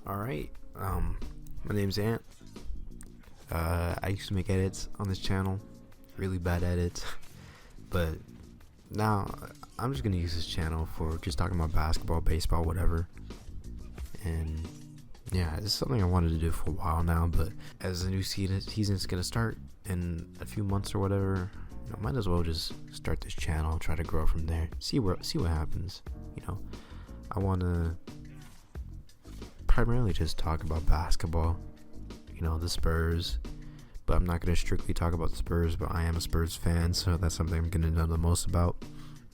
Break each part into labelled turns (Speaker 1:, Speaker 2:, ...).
Speaker 1: All right. My name's Ant. I used to make edits on this channel, really bad edits, but now I'm just gonna use this channel for just talking about basketball, baseball, whatever. And yeah, it's something I wanted to do for a while now, but as the new season's gonna start in a few months or whatever, might as well just start this channel, try to grow from there, see what happens. I want to primarily just talk about basketball, the Spurs, but I'm not going to strictly talk about the Spurs, but I am a Spurs fan, so that's something I'm going to know the most about.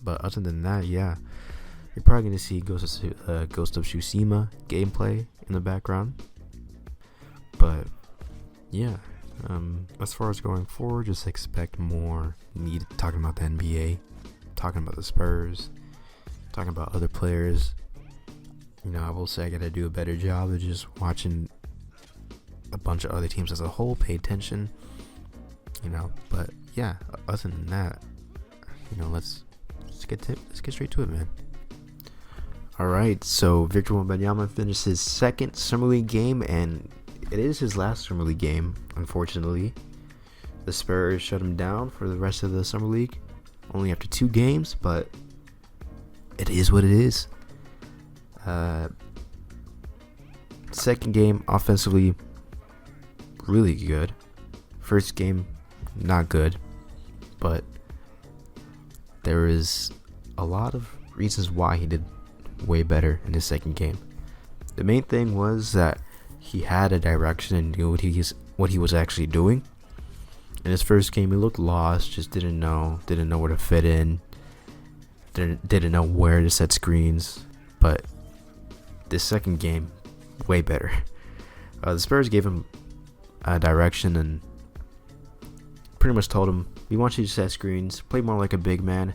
Speaker 1: But other than that, yeah, you're probably going to see Ghost of Tsushima gameplay in the background. But yeah, as far as going forward, just expect more me talking about the NBA, talking about the Spurs, talking about other players. I will say I gotta do a better job of just watching a bunch of other teams as a whole, pay attention, but yeah, other than that, let's get straight to it, man. Alright, so Victor Wembanyama finished his second Summer League game, and it is his last Summer League game, unfortunately. The Spurs shut him down for the rest of the Summer League, only after 2 games, but it is what it is. Second game, offensively, really good. First game, not good, but there is a lot of reasons why he did way better in his second game. The main thing was that he had a direction and knew what he was actually doing. In his first game, he looked lost, just didn't know where to fit in, didn't know where to set screens. But this second game, way better. The Spurs gave him a direction and pretty much told him, we want you to set screens, play more like a big man.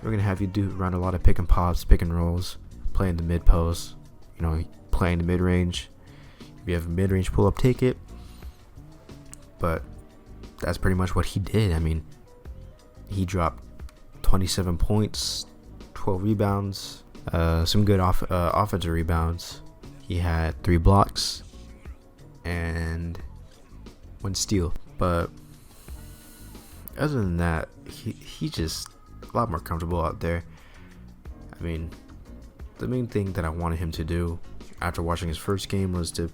Speaker 1: We're going to have you run a lot of pick and pops, pick and rolls, play in the mid post, play in the mid range. If you have a mid range pull up, take it. But that's pretty much what he did. I mean, he dropped 27 points, 12 rebounds, some good offensive rebounds. He had 3 blocks and 1 steal. But other than that, he just a lot more comfortable out there. I mean, the main thing that I wanted him to do after watching his first game was to,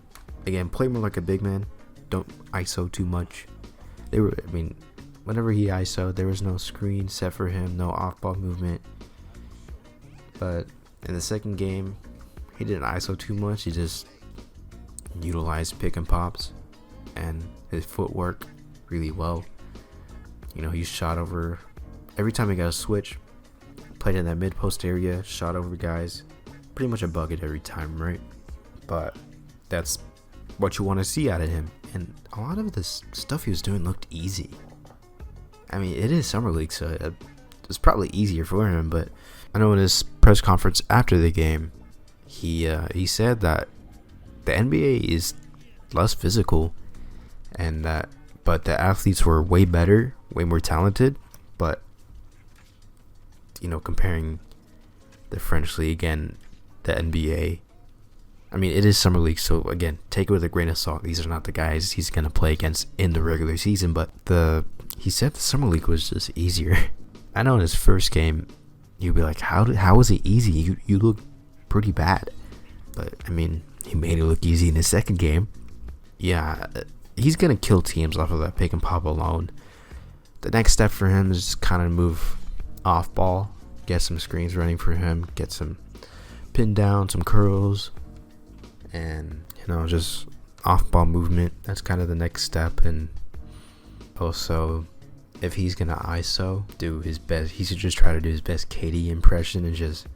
Speaker 1: again, play more like a big man. Don't ISO too much. Whenever he ISO, there was no screen set for him, no off-ball movement. But in the second game, he didn't ISO too much. He just utilized pick and pops and his footwork really well. He shot over every time he got a switch, played in that mid post area, shot over guys, pretty much a bucket every time, right? But that's what you want to see out of him. And a lot of this stuff he was doing looked easy. I mean, it is Summer League, so it's probably easier for him. But I know in his press conference after the game, he said that the NBA is less physical, and but the athletes were way better, way more talented. But comparing the French League and the NBA, I mean, it is Summer League, so again, take it with a grain of salt. These are not the guys he's going to play against in the regular season, but he said the Summer League was just easier. I know in his first game, you'd be like, how was it easy? You look pretty bad. But, I mean, he made it look easy in his second game. Yeah, he's going to kill teams off of that pick and pop alone. The next step for him is just kind of move off ball, get some screens running for him, get some pin down, some curls, and just off ball movement. That's kind of the next step. And also, if he's gonna ISO, do his best. He should just try to do his best KD impression and just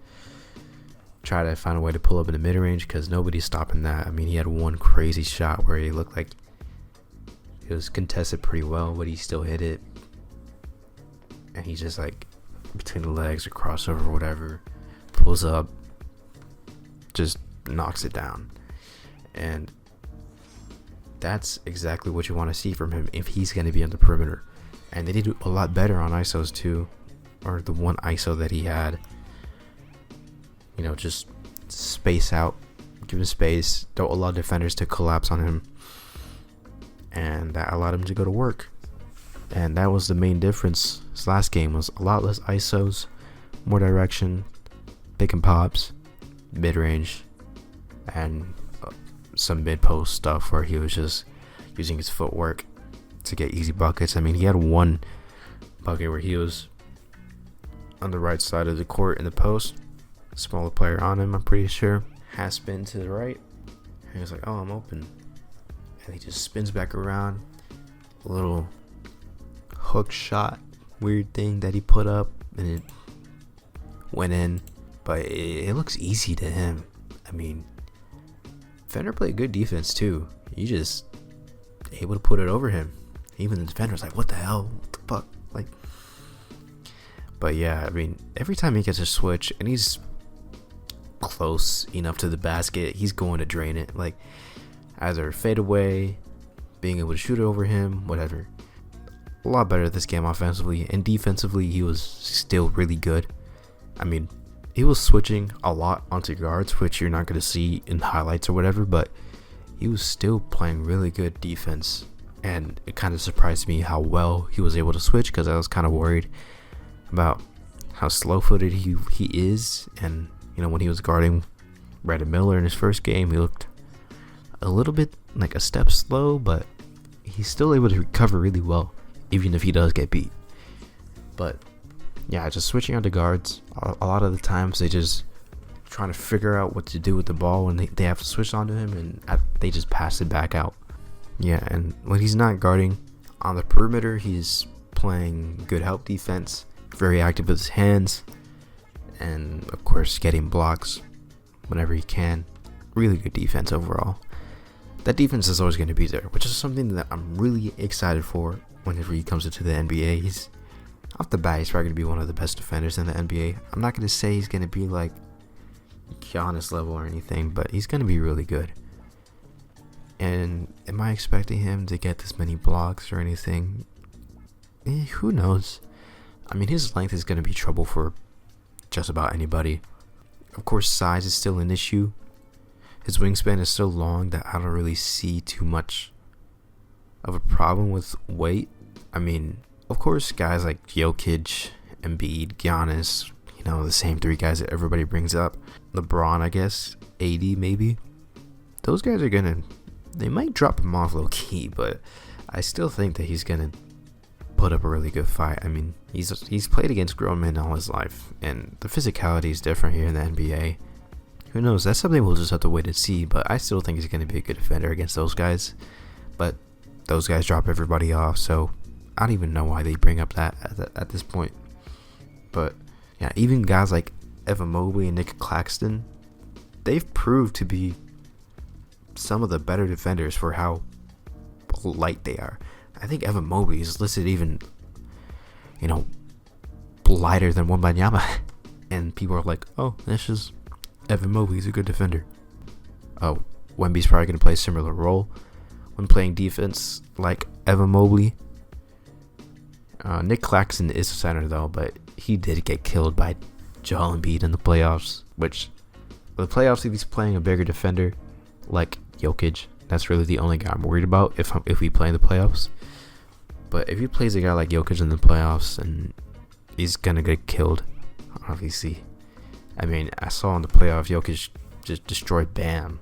Speaker 1: try to find a way to pull up in the mid range, because nobody's stopping that. I mean, he had one crazy shot where he looked like it was contested pretty well, but he still hit it, and he just like between the legs or crossover or whatever, pulls up, just knocks it down. And that's exactly what you want to see from him if he's going to be on the perimeter. And they did a lot better on ISOs too, or the one ISO that he had. Just space out give him space, don't allow defenders to collapse on him, and that allowed him to go to work. And that was the main difference. His last game was a lot less ISOs, more direction, pick and pops, mid-range, and some mid-post stuff where he was just using his footwork to get easy buckets. I mean, he had one bucket where he was on the right side of the court in the post, smaller player on him, I'm pretty sure, half spin to the right, and he was like, oh, I'm open, and he just spins back around, a little hook shot weird thing that he put up, and it went in, but it looks easy to him. I mean, Fender played good defense too. You just able to put it over him. Even the defender's like, what the hell? What the fuck? Like, but yeah, I mean, every time he gets a switch and he's close enough to the basket, he's going to drain it. Like, either fade away, being able to shoot it over him, whatever. A lot better this game offensively, and defensively, he was still really good. I mean, he was switching a lot onto guards, which you're not going to see in highlights or whatever, but he was still playing really good defense. And it kind of surprised me how well he was able to switch, because I was kind of worried about how slow-footed he is. And, you know, when he was guarding Brandon Miller in his first game, he looked a little bit like a step slow, but he's still able to recover really well, even if he does get beat. But yeah, just switching onto guards, a lot of the times they just trying to figure out what to do with the ball when they have to switch onto him, and they just pass it back out. Yeah, and when he's not guarding on the perimeter, he's playing good help defense, very active with his hands, and of course getting blocks whenever he can. Really good defense overall. That defense is always going to be there, which is something that I'm really excited for whenever he comes into the NBA. He's off the bat, he's probably going to be one of the best defenders in the NBA. I'm not going to say he's going to be like Giannis level or anything, but he's going to be really good. And am I expecting him to get this many blocks or anything? Who knows? I mean, his length is going to be trouble for just about anybody. Of course, size is still an issue. His wingspan is so long that I don't really see too much of a problem with weight. I mean, of course, guys like Jokic, Embiid, Giannis, you know, the same three guys that everybody brings up. LeBron, I guess, AD maybe. Those guys are going to, they might drop him off low key, but I still think that he's going to put up a really good fight. I mean, he's played against grown men all his life, and the physicality is different here in the NBA. Who knows? That's something we'll just have to wait and see, but I still think he's going to be a good defender against those guys. But those guys drop everybody off, so I don't even know why they bring up that at this point. But yeah, even guys like Evan Mobley and Nick Claxton, they've proved to be some of the better defenders for how light they are. I think Evan Mobley is listed even, you know, lighter than Wembanyama. And people are like, oh, that's just Evan Mobley's a good defender. Oh, Wemby's probably going to play a similar role when playing defense like Evan Mobley. Nick Claxton is a center though, but he did get killed by Joel Embiid in the playoffs, which the playoffs, if he's playing a bigger defender like Jokic, that's really the only guy I'm worried about if we play in the playoffs. But if he plays a guy like Jokic in the playoffs, and he's gonna get killed, obviously. I mean, I saw in the playoff Jokic just destroyed Bam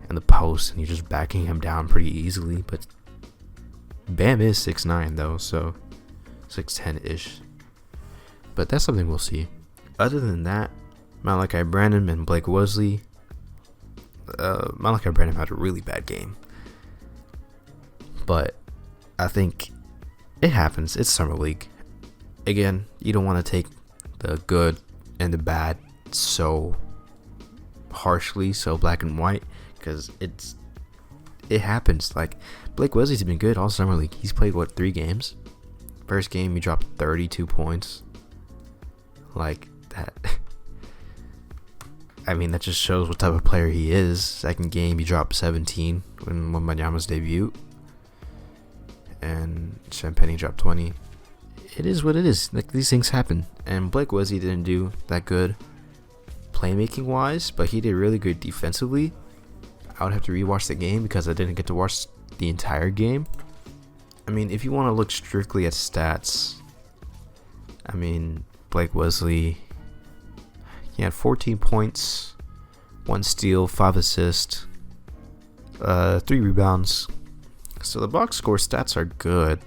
Speaker 1: in the post, and you're just backing him down pretty easily. But Bam is 6'9" though, so 6'10"-ish. But that's something we'll see. Other than that, Malachi Branham and Blake Wesley. Malachi Branham had a really bad game, but I think it happens. It's summer league. Again, you don't want to take the good and the bad so harshly, so black and white, because it happens. Like, Blake Wesley's been good all summer league. He's played 3 games. First game he dropped 32 points. Like that. I mean, that just shows what type of player he is. Second game he dropped 17 when Wembanyama's debut, and Champagne dropped 20. It is what it is. Like, these things happen, and Blake Wesley didn't do that good. playmaking wise, but he did really good defensively. I would have to rewatch the game because I didn't get to watch the entire game. I mean, if you want to look strictly at stats, I mean, Blake Wesley, he had 14 points, 1 steal, 5 assists, 3 rebounds. So the box score stats are good.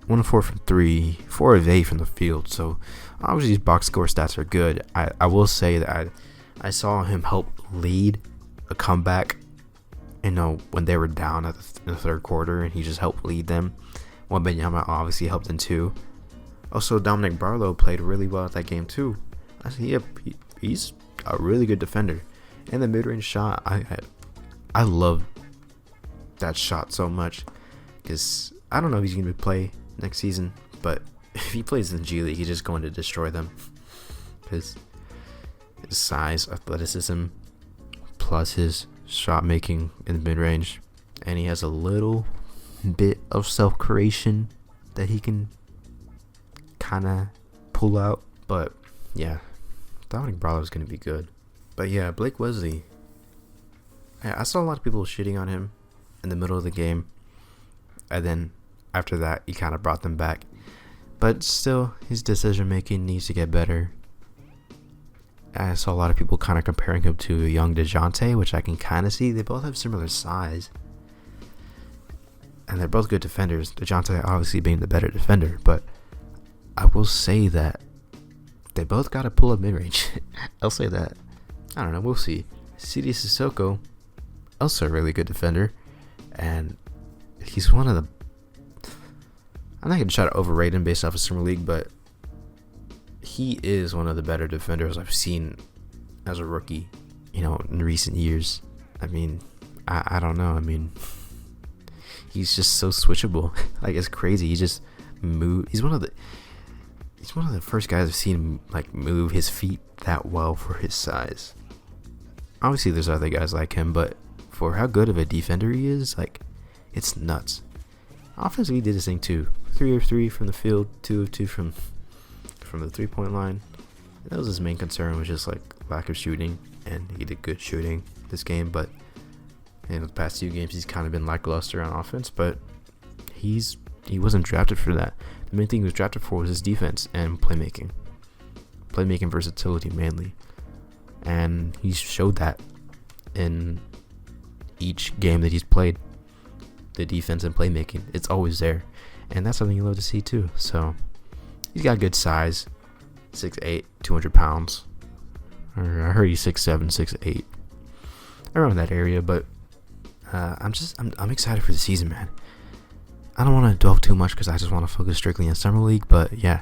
Speaker 1: 1 of 4 from 3, 4 of 8 from the field. So obviously these box score stats are good. I will say that I saw him help lead a comeback, when they were down in the third quarter, and he just helped lead them. Wembanyama obviously helped in too. Also, Dominic Barlow played really well at that game too. He's a really good defender. And the mid-range shot, I love that shot so much, because I don't know if he's going to play next season, but if he plays in the G League, he's just going to destroy them, because his size, athleticism, plus his shot making in the mid-range, and he has a little bit of self-creation that he can kind of pull out. But yeah, Dominic Barlow is going to be good. But yeah, Blake Wesley, I saw a lot of people shitting on him in the middle of the game, and then after that he kind of brought them back. But still, his decision making needs to get better. I saw a lot of people kind of comparing him to a young DeJounte, which I can kind of see. They both have similar size, and they're both good defenders. DeJounte obviously being the better defender, but I will say that they both got to pull up mid-range. I'll say that. I don't know. We'll see. CD Sissoko, also a really good defender, and he's one of the... I'm not going to try to overrate him based off of Summer League, but he is one of the better defenders I've seen as a rookie, in recent years. I mean, I don't know. I mean, he's just so switchable. Like, it's crazy. He just move. He's one of the first guys I've seen move his feet that well for his size. Obviously, there's other guys like him, but for how good of a defender he is, it's nuts. Offensively, he did his thing too. 3 of 3 from the field, 2 of 2 from the 3-point line. That was his main concern, was just lack of shooting, and he did good shooting this game. But in the past 2 games, he's kind of been lackluster on offense. But he wasn't drafted for that. The main thing he was drafted for was his defense and playmaking versatility mainly, and he showed that in each game that he's played. The defense and playmaking, it's always there, and that's something you love to see too. So he's got good size, 6'8", 200 pounds. I heard he's 6'7", 6'8", around that area. But I'm excited for the season, man. I don't want to dwell too much because I just want to focus strictly on Summer League. But yeah,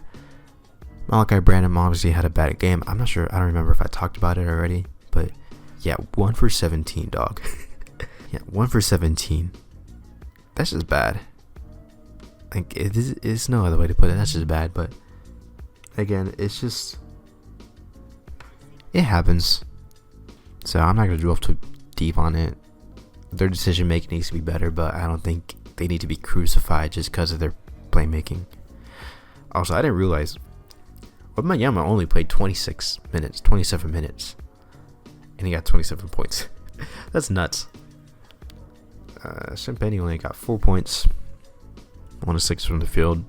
Speaker 1: Malachi Branham obviously had a bad game. I'm not sure. I don't remember if I talked about it already. But yeah, 1 for 17, dog. Yeah, 1 for 17. That's just bad. It's no other way to put it. That's just bad. But again, it happens. So I'm not gonna dwell too deep on it. Their decision making needs to be better, but I don't think they need to be crucified just because of their playmaking. Also, I didn't realize Wembanyama only played 27 minutes, and he got 27 points. That's nuts. Champagne only got 4 points, 1 of 6 from the field.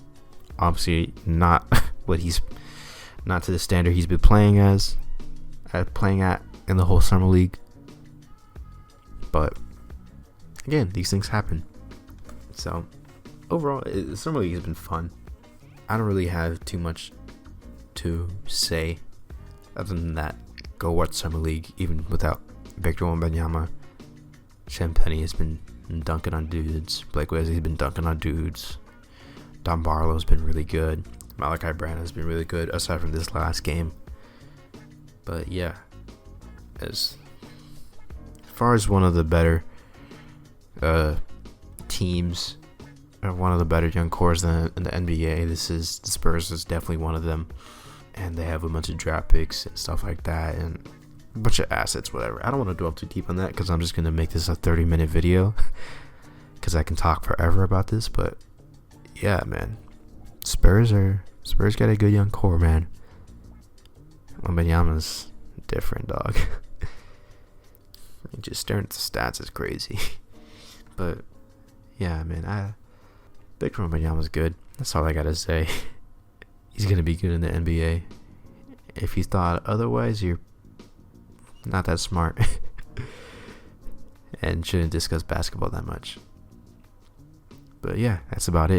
Speaker 1: Obviously, not not to the standard he's been playing at in the whole Summer League. But again, these things happen. So overall, Summer League has been fun. I don't really have too much to say other than that. Go watch Summer League, even without Victor Wembanyama. Champagne has been dunking on dudes. Blake Wesley's been dunking on dudes. Don Barlow's been really good. Malachi Branham has been really good, aside from this last game. But yeah, as far as one of the better teams, or one of the better young cores in the NBA, the Spurs is definitely one of them. And they have a bunch of draft picks and stuff like that, and a bunch of assets, whatever. I don't want to dwell too deep on that because I'm just going to make this a 30-minute video because I can talk forever about this. But yeah, man, Spurs got a good young core, man. Wembanyama's different, dog. Just staring at the stats is crazy. But yeah, man, Victor Wembanyama's good. That's all I gotta say. He's gonna be good in the NBA. If you thought otherwise, you're not that smart and shouldn't discuss basketball that much. But yeah, that's about it.